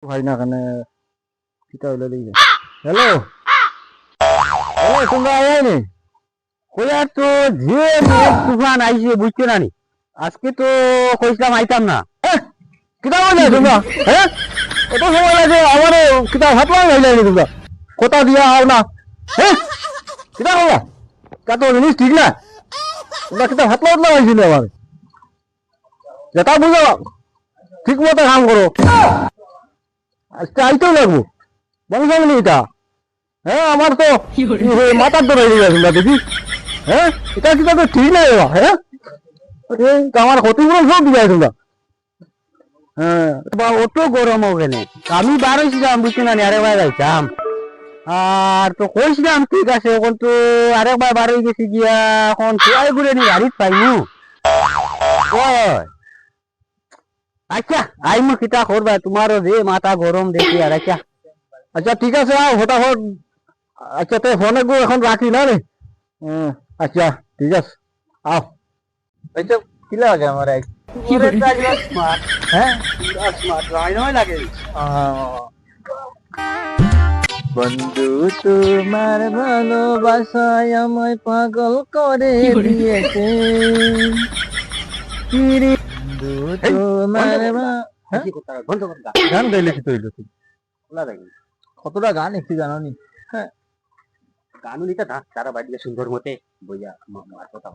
ভাই না কানে কিটা হইলো দেখি হ্যালো হ্যালো তোমরা আইনি কইয়া তো যে মেঘ তুফান আইছে বুঝছো না নি আজকে তো কইছিলাম আইতাম না কিটা বলে তোমরা হ্যাঁ কত সময় লাগে আমার কিটা হাতলা হইলাই তোমরা কথা দিয়া আও না হ্যাঁ কিটা হলো কত জিনিস ঠিক না তোমরা কিটা হাতলা হাতলা হইছিল আমার যেটা বুঝো ঠিক মতো কাম করো আজকে আইতেও লাগবো বংশ বলি এটা হ্যাঁ আমার তো মাথার ধরে হয়ে গেছে তোমরা দেখি হ্যাঁ এটা কি তো ঠিক নাই বাবা হ্যাঁ আমার ক্ষতিপূরণ সব দিয়ে তোমরা হ্যাঁ অত গরম ওখানে আমি বার হয়েছিলাম বুঝছি না আরেকবার যাইতাম আর তো কইছিলাম ঠিক আছে এখন তো আরেকবার বার হয়ে গেছি গিয়া এখন চুয়াই ঘুরে নি গাড়িত পাইনু আচ্ছা আইমু কিতা করবা তোমারও যে মাথা গরম দেখি আর আচ্ছা আচ্ছা ঠিক আছে আও ফটাফট আচ্ছা তো ফোনে গো এখন রাখি না রে আচ্ছা ঠিক আছে আও আচ্ছা কি লাগে আমার এক স্মার্ট হ্যাঁ স্মার্ট রাইনই লাগে বন্ধু তোমার ভালোবাসায় আমায় পাগল করে দিয়েছে গান গাইলে কি তৈরি কতটা গান একটু জানো নি গান নিতে তারা বাড়ি সুন্দর মতে বইয়া কথা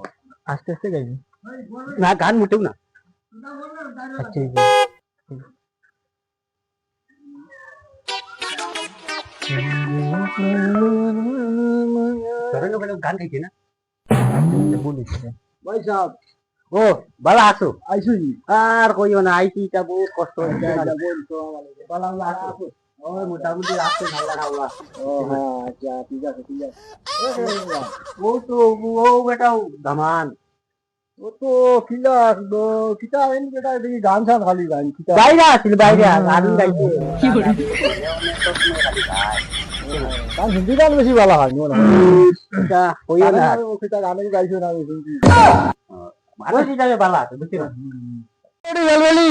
আস্তে আস্তে গাইবি না গান মুটেও না আচ্ছা গান গাইছে না বলিস ভাই সাহেব ও বালা আছো আইসু আর কইও না আইছি তা বহুত কষ্ট হইছে বলতো বালা আছো ওই মোটামুটি রাস্তা ভালো খাওয়া ও হ্যাঁ আচ্ছা ঠিক আছে ও তো ও বেটাও দামান ও তো কিলাস কিটা এন বেটা দেখি গান ছান খালি গান কিটা বাইরে আছিল বাইরে গান গাইছে কি করে গান হিন্দি গান বেশি ভালো হয় মনে হয় কিটা কইও না কিটা গান গাইছো না শুনছি ভালো যাবে বালা আছে বুঝছি না এডি গেলবেলি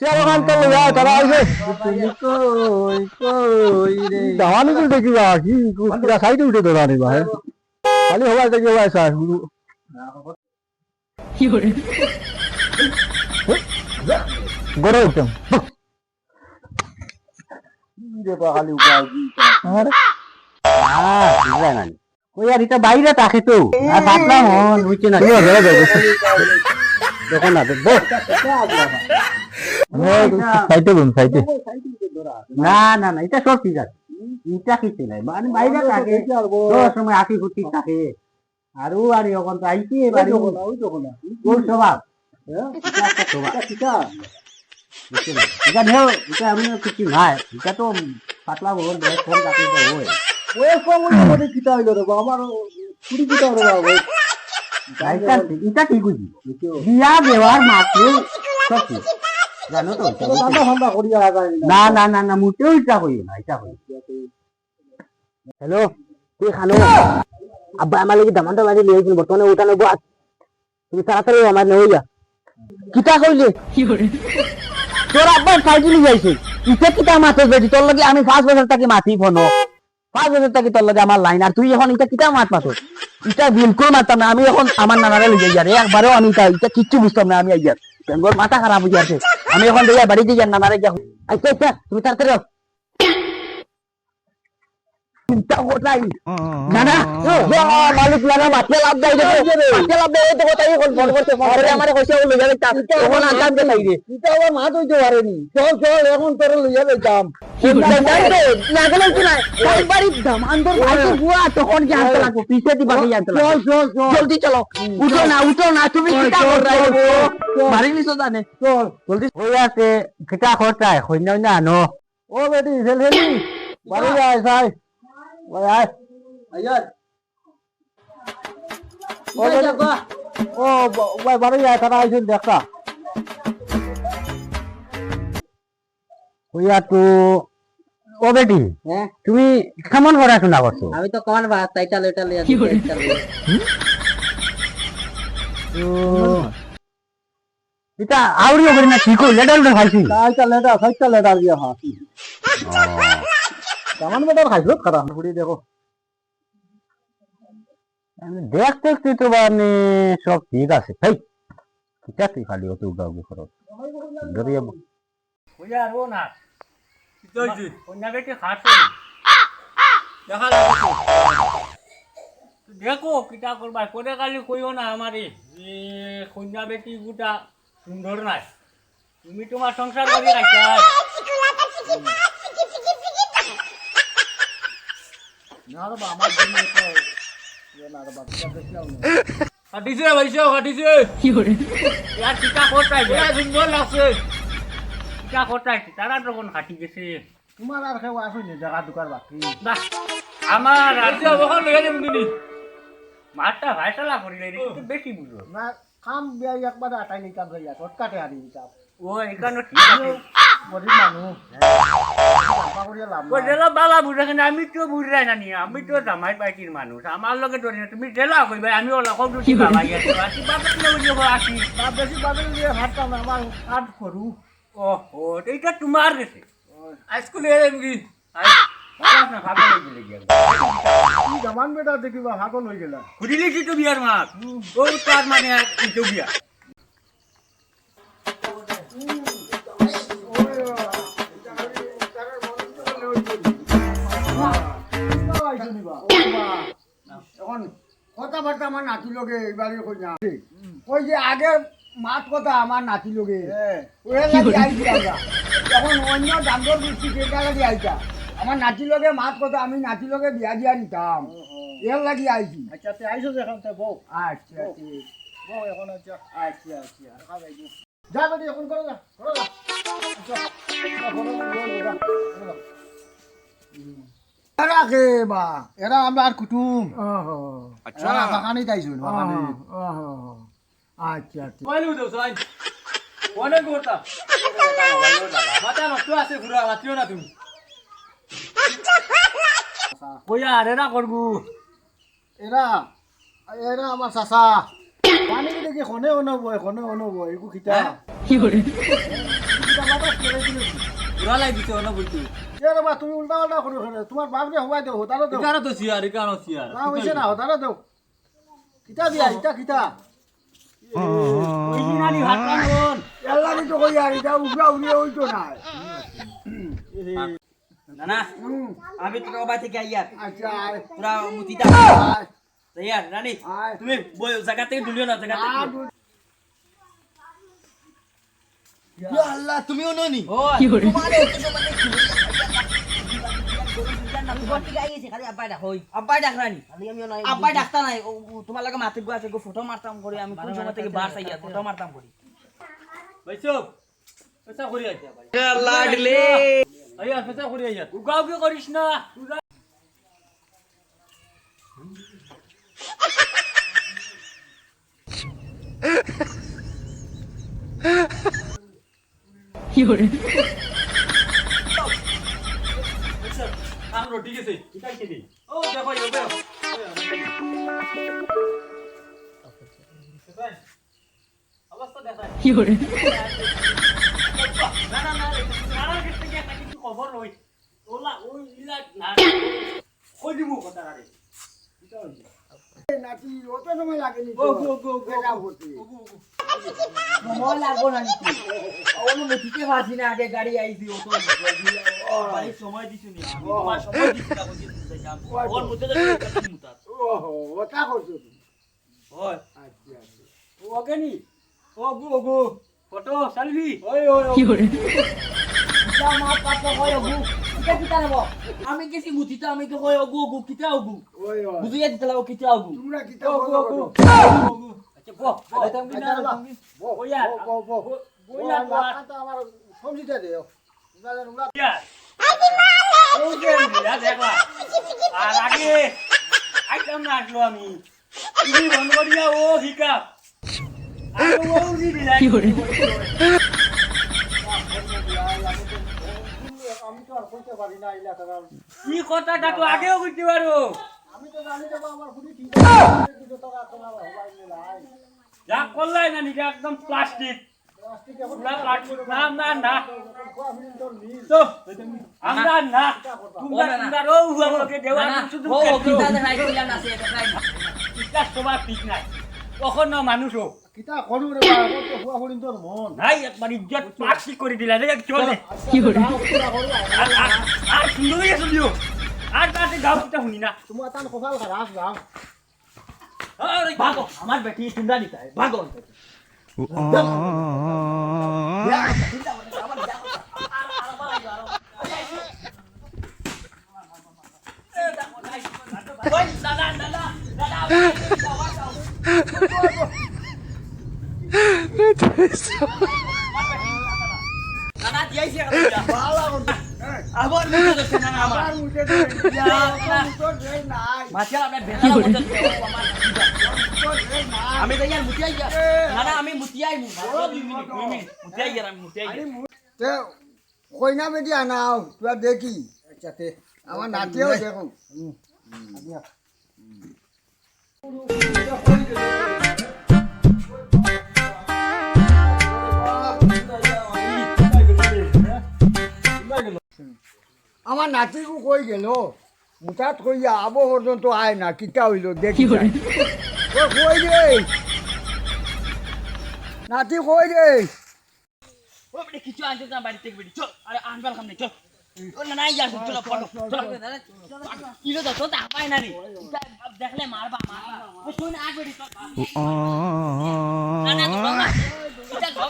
সিয়াবাগান তো যা তারা আইছে তুমি কই কই রে দাওয়ানি তো দেখি যা কি পুরা সাইডে উঠে তো রানি ভাই খালি হওয়া দেখি হওয়া আছে কি করে গড়ে উঠম রে বাহালি উপায় কি আরে বুঝলা না ওই আর এটা বাইরে থাকে তো আর থাকলাম হন বুঝছি না দেখো না দেখো সাইটে বলুন সাইটে না না না এটা সব ঠিক আছে এটা কিছু নাই মানে বাইরে থাকে সময় আঁকি ফুটি থাকে আর ও আর এখন তো আইছি এবারে ওই তখন ওই স্বভাব এটা নেও এটা আমি কিছু নাই এটা তো পাতলা বল ফোন কাটি ওই ওই কম মধ্যে কিটা হইলো রে আমার কুড়ি কিটা রে বাবা এটা ঠিক বুঝি দিয়া দেওয়ার মাত্র সব ঠিক জানো তো না না না না মোটেও ইচ্ছা করিও না ইচ্ছা করি হ্যালো তুই খানো আব্বা আমার লাগি দামানটা বাজি লিয়েছিল বর্তমানে ওটা নেবো তুমি তাড়াতাড়ি আমার নেই যা কিটা কইলে কি করে তোর আব্বা সাইকেল যাইছে ইটা কিটা মাথে বেটি তোর লাগে আমি 5 বছর থেকে মাথি ফোনো 5 বছর থেকে তোর লাগে আমার লাইন আর তুই এখন এটা কিটা মাত মাথো এটা বিলকুল মারতাম না আমি এখন আমার নানারে লইয়া যাই একবারও আমি এটা কিচ্ছু বুঝতাম না আমি আইয়ার বেঙ্গল মাথা খারাপ হয়ে যাচ্ছে আমি এখন দেখি বাড়িতে যাই নানারে যা আচ্ছা আচ্ছা তুমি তাড়াতাড়ি চিন্তা কোথায় না না মালিক না মাঠে লাভ দেয় মাঠে লাভ দেয় তো কোথায় এখন ফোন করতে আমার কইছে ও লইয়া যাইতাম তখন আনতাম কে চাই রে এটা আমার মা হইতে পারেনি চল চল এখন তোরে লইয়া যাইতাম না গেলে কি না ওই বাড়ির দাম আন্দর ভাইকে বুয়া তখন কি আনতে লাগবো পিছে দি বাকি আনতে লাগবো চল চল জলদি চলো উঠো না তুমি কিটা কর রাই বাড়ি নিছো জানে চল জলদি ওই আছে কিটা করতায় হইন না আনো ও বেটি ছেলেলি বাড়ি যায় সাই ওই আয় আইয়ার ও দেখো ও ভাই বাড়ি যায় তারা আইছেন দেখা ওইয়া তো ও বেটি তুমি কেমন পড়াশোনা করছো আমি তো কোন ভাত তাইটা লেটা লিয়া এটা আউরিও করি না কি কই লেটার খাইছি সাইডটা লেটার দিয়া হা কেমন বেটার খাইছো খারাপ ফুড়ি দেখো আমি দেখতে দেখতে তো মানে সব ঠিক আছে ভাই কিটা তুই খালি অত উগাউগি করো ধরিয়ে কইয়া রো না কইছি কন্যা বেটি খাচ্ছে দেখা লাগছে দেখো কিটা করবা করে কালি কইও না আমারে যে কন্যা বেটি গুটা সুন্দর নাই তুমি তোমার সংসার করে রাখা না রে বাবা আমার জন্য তো না রে বাবা দেখলাম কাটিছে ভাইসো কাটিছে কি করে ইয়ার কিটা করতাই বড় সুন্দর লাগছে কিটা করতাই তারা তখন কাটি গেছে তোমার আর কেউ আসুনি জায়গা দোকান বাকি না আমার রাজ্য বখন লইয়া যাবেন দিনি মারটা ভাইসালা করিলে একটু বেশি বুঝো না কাম বিয়া একবার আটাই নিতাম যাইয়া টটকাটে হারি নিতাম ও এখানে ঠিক আছে গরিব মানুষ বাবা করিয়া লাভ ও জেলা বালা বুঝা কেন আমি তো বুঝাই না নিয়ে আমি তো জামাই পাইটির মানুষ আমার লগে ধরে না তুমি জেলা কইবা আমি ওলা কম দুটি বাবা গেছে আসি বাবা লগে যাব আসি বাপ বেশি বাদল দিয়ে ভাতটা আমার কাজ করু ও ও এইটা তোমার গেছে স্কুলে এলাম কি আজ না ভাবে লাগি গেল তুই জামান বেটা দেখিবা ভাগল হয়ে গেলা খুদিলি কি তো বিয়ার মাছ ও তার মানে তো বিয়া এখন কথাবার্তা আমার নাতি লগে এইবারে কই না কই যে আগে মাত কথা আমার নাতি লগে ওই লাগি আইছি আমরা এখন অন্য দামদর বৃষ্টি কেটা লাগি আইতা আমার নাতি লগে মাত কথা আমি নাতি লগে বিয়া দিয়া নিতাম এর লাগি আইছি আচ্ছা তুই আইছো এখন তো বউ আচ্ছা বউ এখন আচ্ছা আচ্ছা আচ্ছা যা বেটি এখন করো না এরা কে বা এরা আমরা আর কুটুম আচ্ছা বাগানে তাইছো বাগানে আচ্ছা আচ্ছা কইলু তো সাই কোনে করতা মাথা নষ্ট আছে পুরা মাতিও না তুমি কইয়া আরেরা করবু এরা এরা আমার চাচা পানি দেখি খনে অনবয় একু খিতা কি করে পুরা লাই দিতে না বলতু এরা বা তুমি উল্টা উল্টা করে তোমার বাপ যে হবাই দেও হতারো দেও ইকানো তো সিয়ার ইকানো সিয়ার না হইছে না হতারো দেও কিতা দিয়া কিতা ওই দিনানি ভাত কানুন এল্লানি তো কই আর এটা উগরা উড়িয়ে হইতো না না আমি তো বাবা থেকে আইয়ার আচ্ছা পুরা মুতিটা ইয়ার রানী তুমি জায়গা থেকে দুলিও না জায়গা থেকে ইয়া আল্লাহ তুমিও ননি কি করে তোমারে এত সময় দেখি আব্বাই ডাক রানী আব্বাই ডাকতা নাই তোমার লাগে মাতে গো আছে গো ফটো মারতাম করে আমি কোন সময় থেকে বার চাইয়া ফটো মারতাম করি বাইসো পেছা করি আইতা ভাই লাগলে আইয়া পেছা করি আইয়া উগাও কি করিস না কি করে আমরা ঠিক আছে ঠিক আছে নি ও দেখো ইয়ে বেরো অবস্থা দেখা কি করে না না না না কিছু কি একটা কিছু খবর লই ওলা ওই ইলা না কই দিমু কথা রে নাতি অত সময় লাগেনি ও গো গো গো সময় লাগবো না নাকি ওনো মুতিতে পারছি না আগে গাড়ি আইছি ও তো ভাই সময় দিছি নি আমি তোমার সময় দিছি না বলছি তুই যাম ওর মধ্যে তো মুতা ওহো ওটা করছো ওই আচ্ছা ও অগেনি ও গো ফটো সেলফি ওই ওই কি করে মা পাপা কয় গু কিটা কিটা নেব আমি গেছি মুতিতে আমি তো কয় গু গু কিটা গু ওই ওই বুঝিয়ে দিতে লাগো কিটা গু তোমরা কি ও তা গো আচ্ছা গো এটা তুমি না ও ইয়া ও ইয়া আমার সমঝিতে দেও ইয়া ও যে মিলা দেখলা আর আগে আইতাম না আসলো আমি তুমি মন করিয়া ও ভিকা আর ও উনি দিলা কি করে আমি তো আর কইতে পারি না ইলা কারণ কি কথাটা তো আগেও কইতে পারো আমি তো জানি দেব আমার ফুটি ঠিক আছে কিছু টাকা তোমার হবাই নাই যা করলাই না নিটা একদম প্লাস্টিক পুরা কাট না না তো আমরা না তোমরা ও আমাকে দেওয়া শুধু এটা সবার ঠিক নাই কখনো মানুষও কিতা করু রে বাবা তো হুয়া হরিণ তোর মন নাই একবার ইজ্জত পাখি করে দিলা রে চলে আর সুন্দর গেছে দিও আর তাতে গাও কিটা শুনি না তুমি তান কপাল খারাপ যাও আরে ভাগো আমার বেটি তোমরা নিতে ভাগো দাদা দিয়েছে বালা করতে আবার মুখে দেখছে না আমার আর মুখে দে তোর রে নাই মাছিয়া আপনি বেলা মতো আমার তোর রে নাই আমি তো ইয়ার মুতিয়াই যা না আমি মুতিয়াই মু 2 মিনিট মুতিয়াই গেলাম মুতিয়াই তে কইনা বেটি আনাও তুই দেখি আচ্ছা তে আমার নাতিও দেখো আমার নাতিকু কই গেল মুঠাত কইয়া আবো পর্যন্ত আয় না কিতা হইল দেখি ও কই রে নাতি কই রে ও বেটি কিছু আনতে না বাড়ি থেকে বেটি চল আরে আনবার খাম চল ও না নাই যাস চল ফটো চল ইলো তো তা পায় না রে দেখলে মারবা ও শুন আগ বেটি চল না না এটা ঘর